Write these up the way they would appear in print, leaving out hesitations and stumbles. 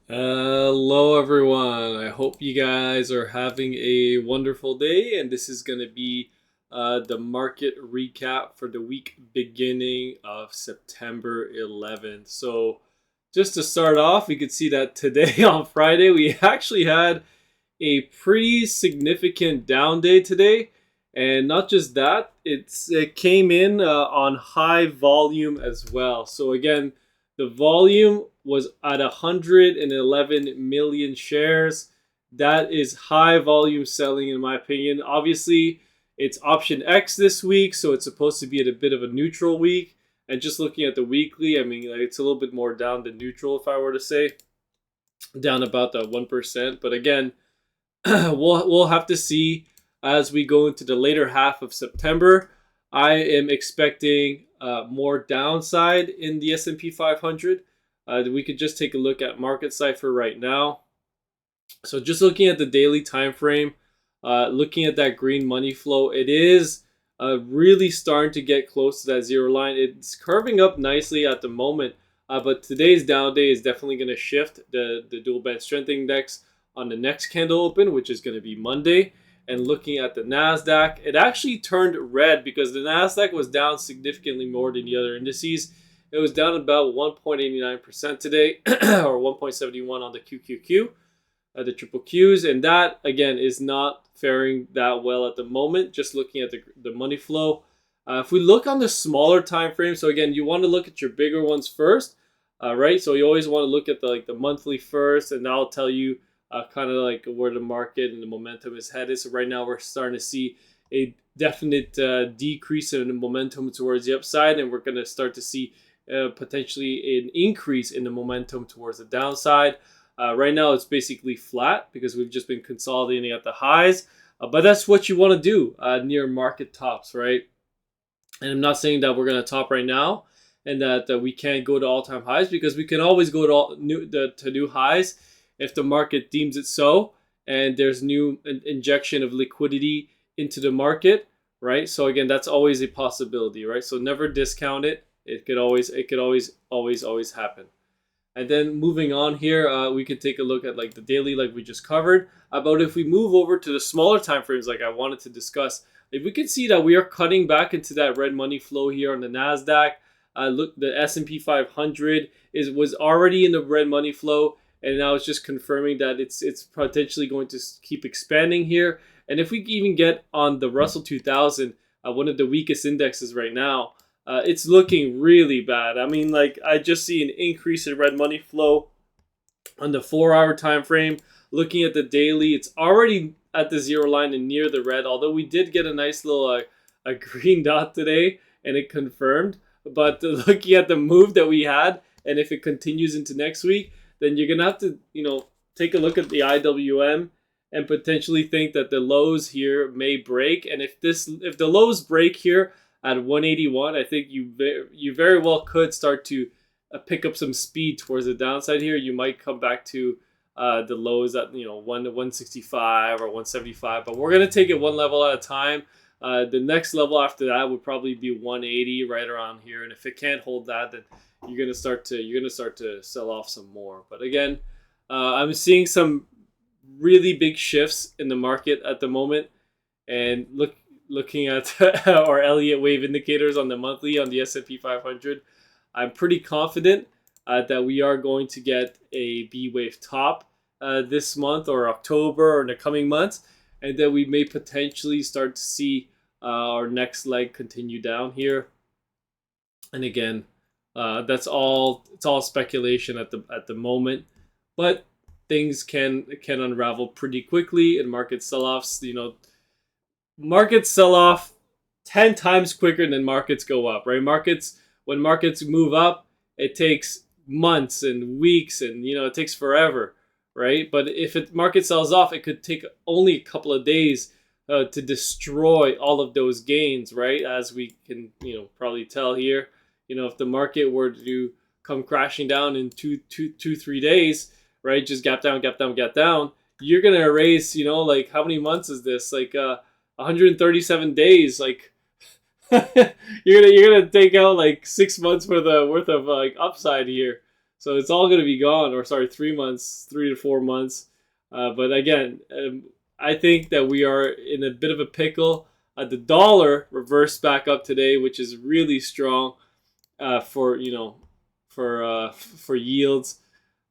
Hello, everyone. I hope you guys are having a wonderful day, and this is going to be the market recap for the week beginning of September 11th. So, just to start off, we could see that today on Friday we actually had a pretty significant down day today, and not just that, it came in on high volume as well. So again, the volume was at 111 million shares. That is high volume selling in my opinion. Obviously, it's option X this week, so it's supposed to be at a bit of a neutral week. And just looking at the weekly, I mean, like, it's a little bit more down than neutral, if I were to say, down about the 1%. But again, we'll have to see as we go into the later half of September. I am expecting more downside in the S&P 500. We could just take a look at Market Cipher right now. So just looking at the daily time frame, looking at that green money flow, it is really starting to get close to that zero line. It's curving up nicely at the moment, but today's down day is definitely going to shift the dual band strength index on the next candle open, which is going to be Monday. And looking at the NASDAQ, it actually turned red because the NASDAQ was down significantly more than the other indices. It was down about 1.89% today, or 1.71 on the QQQ, the triple Qs. And that, again, is not faring that well at the moment, just looking at the money flow. If we look on the smaller time frame, so again, you want to look at your bigger ones first, right? So you always want to look at the monthly first, and that'll tell you kind of like where the market and the momentum is headed. So right now we're starting to see a definite decrease in the momentum towards the upside, and we're going to start to see potentially an increase in the momentum towards the downside. Right now it's basically flat because we've just been consolidating at the highs, but that's what you want to do near market tops, right? And I'm not saying that we're going to top right now and that we can't go to all-time highs, because we can always go to new highs if the market deems it so, and there's new injection of liquidity into the market, right? So again, that's always a possibility, right? So never discount it. It could always happen. And then moving on here, we could take a look at like the daily, like we just covered. But if we move over to the smaller time frames, like I wanted to discuss, if we can see that we are cutting back into that red money flow here on the Nasdaq. Look, the S&P 500 was already in the red money flow, and now it's just confirming that it's potentially going to keep expanding here. And if we even get on the Russell 2000, one of the weakest indexes right now, it's looking really bad. I mean, like, I just see an increase in red money flow on the 4-hour time frame. Looking at the daily, it's already at the zero line and near the red, although we did get a nice little a green dot today, and it confirmed. But looking at the move that we had, and if it continues into next week, then you're gonna have to, take a look at the IWM and potentially think that the lows here may break. And if the lows break here at 181, I think you very well could start to pick up some speed towards the downside here. You might come back to the lows at 165 or 175, but we're gonna take it one level at a time. The next level after that would probably be 180, right around here. And if it can't hold that, then you're gonna start to sell off some more. But again, I'm seeing some really big shifts in the market at the moment, and looking at our Elliott wave indicators on the monthly on the S&P 500, I'm pretty confident that we are going to get a B wave top this month or October or in the coming months, and that we may potentially start to see our next leg continue down here. And again, it's all speculation at the moment, but things can unravel pretty quickly, and market sell-offs, markets sell off 10 times quicker than markets go up, right? When markets move up, it takes months and weeks, and it takes forever, right? But if market sells off, it could take only a couple of days to destroy all of those gains, right? As we can probably tell here, if the market were to come crashing down in 3 days, right? Just gap down, gap down, gap down. You're gonna erase, like, how many months is this? Like 137 days. Like you're gonna take out like 6 months worth of like upside here. So it's all going to be gone, or sorry, 3 months, 3 to 4 months. But again, I think that we are in a bit of a pickle. The dollar reversed back up today, which is really strong for for yields.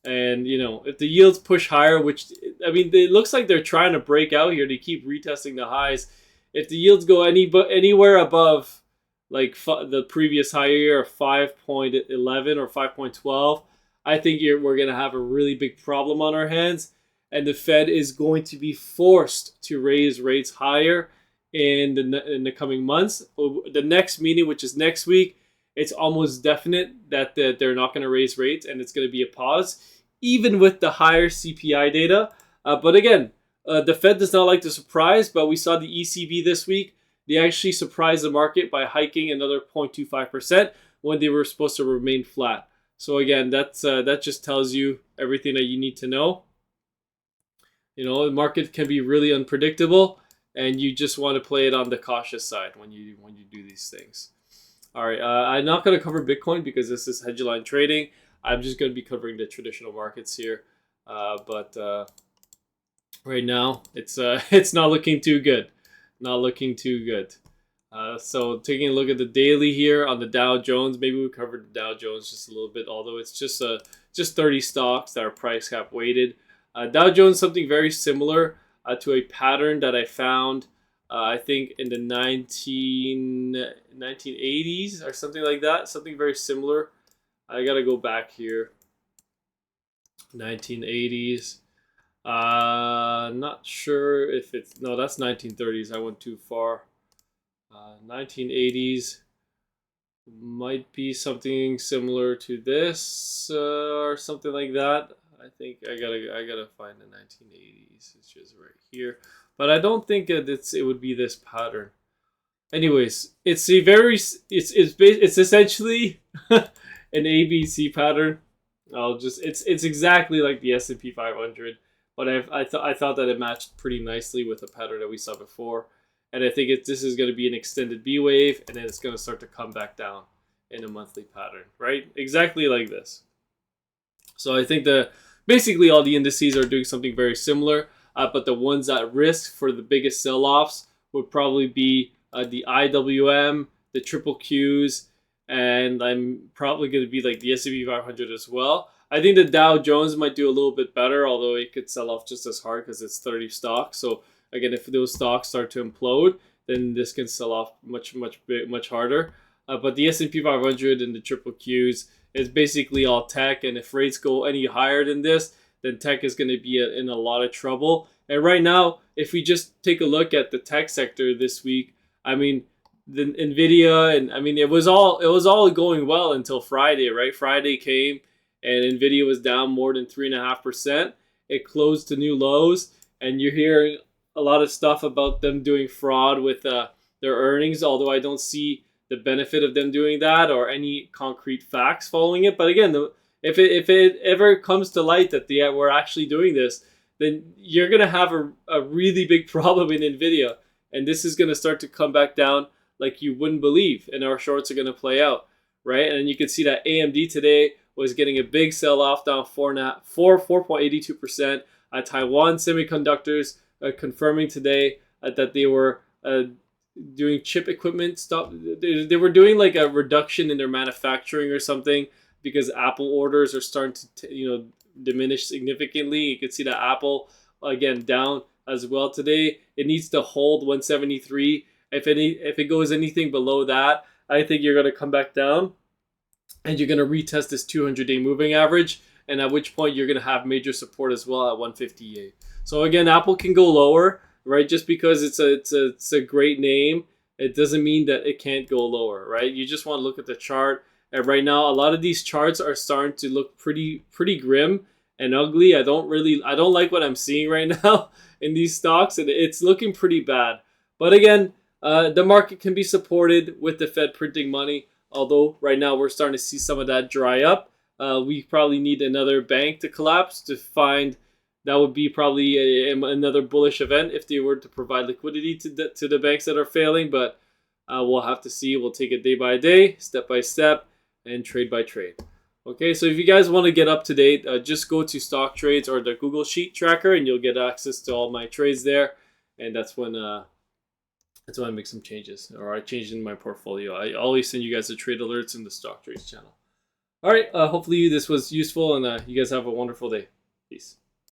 And if the yields push higher, which I mean, it looks like they're trying to break out here. They keep retesting the highs. If the yields go anywhere above like the previous high year of 5.11 or 5.12, I think we're going to have a really big problem on our hands. And the Fed is going to be forced to raise rates higher in the coming months. The next meeting, which is next week, it's almost definite that they're not going to raise rates, and it's going to be a pause, even with the higher CPI data. But again, the Fed does not like to surprise, but we saw the ECB this week. They actually surprised the market by hiking another 0.25% when they were supposed to remain flat. So again, that just tells you everything that you need to know. The market can be really unpredictable, and you just want to play it on the cautious side when you do these things. All right, I'm not going to cover Bitcoin because this is headline trading. I'm just going to be covering the traditional markets here. But right now, it's not looking too good. Not looking too good. So taking a look at the daily here on the Dow Jones, maybe we covered the Dow Jones just a little bit, although it's just 30 stocks that are price cap weighted. Dow Jones, something very similar to a pattern that I found, I think in the 1980s or something like that. Something very similar. I got to go back here. 1980s. Not sure if it's... No, that's 1930s. I went too far. 1980s might be something similar to this or something like that. I think I gotta find the 1980s. It's just right here, but I don't think it would be this pattern. Anyways, it's essentially an ABC pattern. It's exactly like the S&P 500, but I thought that it matched pretty nicely with the pattern that we saw before, and I think this is going to be an extended B wave, and then it's going to start to come back down in a monthly pattern, right? Exactly like this. So I think basically all the indices are doing something very similar, but the ones at risk for the biggest sell-offs would probably be the IWM, the triple Qs, and I'm probably going to be like the S&P 500 as well. I think the Dow Jones might do a little bit better, although it could sell off just as hard because it's 30 stocks. So again, if those stocks start to implode, then this can sell off much harder. But the S&P 500 and the triple Qs is basically all tech, and if rates go any higher than this, then tech is going to be in a lot of trouble. And right now, if we just take a look at the tech sector this week, I mean, the Nvidia, and I mean, it was all going well until Friday, right? Friday came, and Nvidia was down more than 3.5%. It closed to new lows, and you're hearing a lot of stuff about them doing fraud with their earnings, although I don't see the benefit of them doing that or any concrete facts following it. But again, if it ever comes to light that we're actually doing this, then you're going to have a really big problem in Nvidia. And this is going to start to come back down like you wouldn't believe. And our shorts are going to play out, right? And you can see that AMD today was getting a big sell-off, down 4.82%. Taiwan Semiconductors confirming today that they were doing chip equipment stuff. They were doing like a reduction in their manufacturing or something because Apple orders are starting to diminish significantly. You can see that Apple again down as well today. It needs to hold 173. If it goes anything below that, I think you're going to come back down and you're going to retest this 200-day moving average, and at which point you're going to have major support as well at 158. So again, Apple can go lower, right? Just because it's a great name, it doesn't mean that it can't go lower, right? You just want to look at the chart. And right now, a lot of these charts are starting to look pretty grim and ugly. I don't like what I'm seeing right now in these stocks, and it's looking pretty bad. But again, the market can be supported with the Fed printing money. Although right now we're starting to see some of that dry up. We probably need another bank to collapse to find. That would be probably another bullish event if they were to provide liquidity to the banks that are failing. But we'll have to see. We'll take it day by day, step by step, and trade by trade. Okay, so if you guys want to get up to date, just go to Stock Trades or the Google Sheet Tracker, and you'll get access to all my trades there. And that's when I make some changes, or I change in my portfolio. I always send you guys the trade alerts in the Stock Trades channel. All right, hopefully this was useful, and you guys have a wonderful day. Peace.